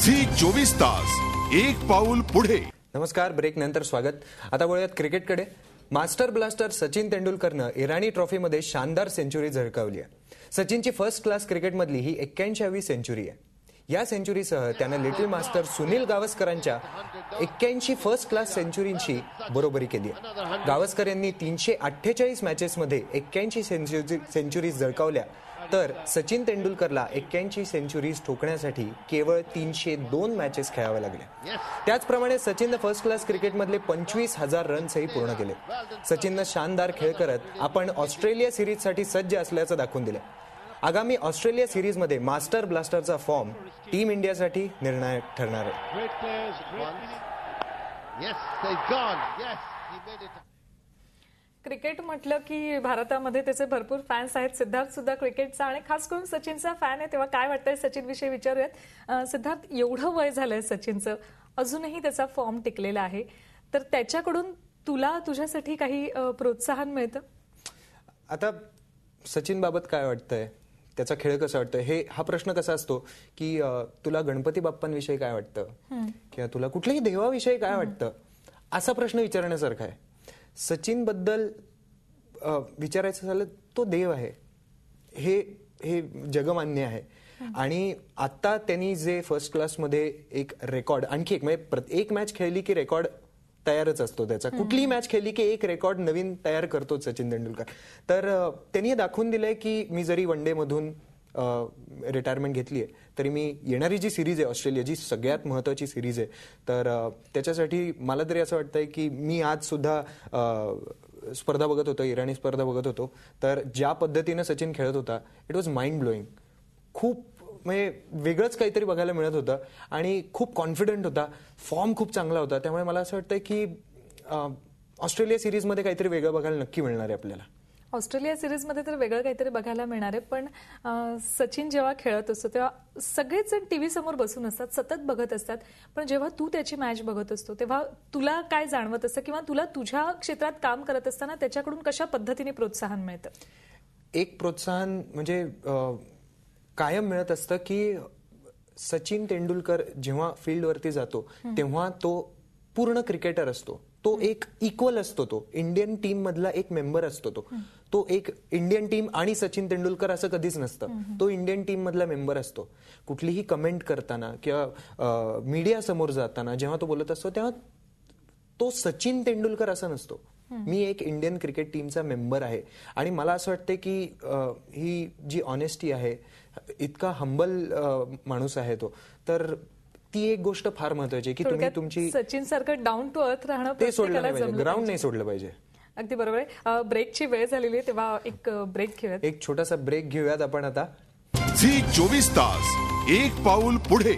Zee 24 तास एक पाऊल पुढे। नमस्कार, ब्रेक नंतर स्वागत। आता वळूयात क्रिकेटकडे। मास्टर ब्लास्टर सचिन तेंडुलकरनं इराणी ट्रॉफीमध्ये शानदार सेंचुरी झळकावली आहे। सचिनची फर्स्ट क्लास क्रिकेटमधली ही 81वी सेंचुरी आहे। या सेंचुरीसह त्यानं little master Sunil गावस्करांच्या 81 first class सेंचुरींची बरोबरी केली आहे। गावस्कर यांनी 348 मॅचेसमध्ये 81 सेंचुरीज झळकावल्या, तर सचिन तेंडुलकरला 81 सेंचुरीज ठोकण्यासाठी केवळ 302 मॅचेस खेळाव्या लागल्या। त्याचप्रमाणे सचिननं फर्स्ट क्लास क्रिकेटमधले 25,000 रन्सही पूर्ण केले। सचिननं शानदार खेळ करत आपण ऑस्ट्रेलिया सिरीजसाठी सज्ज असल्याचं दाखवून दिलं। आगामी ऑस्ट्रेलिया सिरीजमध्ये मास्टर ब्लास्टरचा फॉर्म टीम इंडियासाठी निर्णायक ठरणार आहे। क्रिकेट म्हटलं की भारतामध्ये त्याचे भरपूर फॅन्स आहेत। सिद्धार्थ सुद्धा क्रिकेटचा आणि खास करून सचिनचा फॅन आहे, तेव्हा काय वाटतंय सचिन विषयी विचारूयात। सिद्धार्थ, एवढं वय झालंय सचिनचं, अजूनही त्याचा फॉर्म टिकलेला आहे, तर त्याच्याकडून तुला तुझ्यासाठी काही प्रोत्साहन मिळतं? आता सचिन बाबत काय वाटतंय, त्याचा खेळ कसा वाटतोय, हा प्रश्न कसा असतो की तुला गणपती बाप्पांविषयी काय वाटतं किंवा तुला कुठल्याही देवाविषयी काय वाटतं, असा प्रश्न विचारण्यासारखा आहे। सचिन बद्दल विचारायचं झालं, तो देव आहे, हे जगमान्य आहे। आणि आता त्यांनी जे फर्स्ट क्लासमध्ये एक रेकॉर्ड, आणखी एक म्हणजे एक मॅच खेळली की रेकॉर्ड तयारच असतो त्याचा, कुठलीही मॅच खेळली की एक रेकॉर्ड नवीन तयार करतो सचिन तेंडुलकर। तर त्यांनी दाखवून दिलंय की मी जरी वन डे मधून रिटायरमेंट घेतली आहे तरी मी येणारी जी सिरीज आहे ऑस्ट्रेलिया, जी सगळ्यात महत्वाची सिरीज आहे, तर त्याच्यासाठी मला तरी असं वाटतंय की मी आज सुद्धा स्पर्धा बघत होतो, इराणी स्पर्धा बघत होतो, तर ज्या पद्धतीनं सचिन खेळत होता, इट वॉज माइंड ब्लोईंग। खूप म्हणजे वेगळंच काहीतरी बघायला मिळत होतं आणि खूप कॉन्फिडंट होता, फॉर्म खूप चांगला होता। त्यामुळे मला असं वाटतंय की ऑस्ट्रेलिया सिरीजमध्ये काहीतरी वेगळं बघायला नक्की मिळणार आहे आपल्याला। ऑस्ट्रेलिया सिरीजमध्ये तर वेगळं काहीतरी बघायला मिळणार आहे, पण सचिन जेव्हा खेळत असतो तेव्हा सगळेच जण टीव्ही समोर बसून असतात, सतत बघत असतात, पण जेव्हा तू त्याची मॅच बघत असतो तेव्हा तुला काय जाणवत असतं किंवा तुला तुझ्या क्षेत्रात काम करत असताना त्याच्याकडून कशा पद्धतीने प्रोत्साहन मिळतं? एक प्रोत्साहन म्हणजे कायम मिळत असतं की सचिन तेंडुलकर जेव्हा फील्डवरती जातो तेव्हा तो पूर्ण क्रिकेटर असतो, तो एक इक्वल असतो, तो इंडियन टीम मधला एक मेंबर असतो, तो एक इंडियन टीम आणि सचिन तेंडुलकर असं कधीच नसतं, तो इंडियन टीम मधला मेंबर असतो। कुठलीही कमेंट करताना किंवा मीडिया समोर जाताना जेव्हा तो बोलत असतो तेव्हा तो सचिन तेंडुलकर असा नसतो, मी एक इंडियन क्रिकेट टीमचा मेंबर आहे। आणि मला असं वाटतं की ही जी ऑनेस्टी आहे, इतका हंबल माणूस आहे तो, तर ती एक गोष्ट फार महत्वाची आहे की तुम्ही तुमची सचिन सारखं डाऊन टू अर्थ राहणं ते सोडलं नाही पाहिजे, ग्राउंड नाही सोडलं पाहिजे। अगदी बरोबर आहे। ब्रेकची वेळ झालेली आहे, तेव्हा एक ब्रेक घेऊयात, एक छोटासा ब्रेक घेऊयात आपण आता। झी 24 तास एक पाऊल पुढे।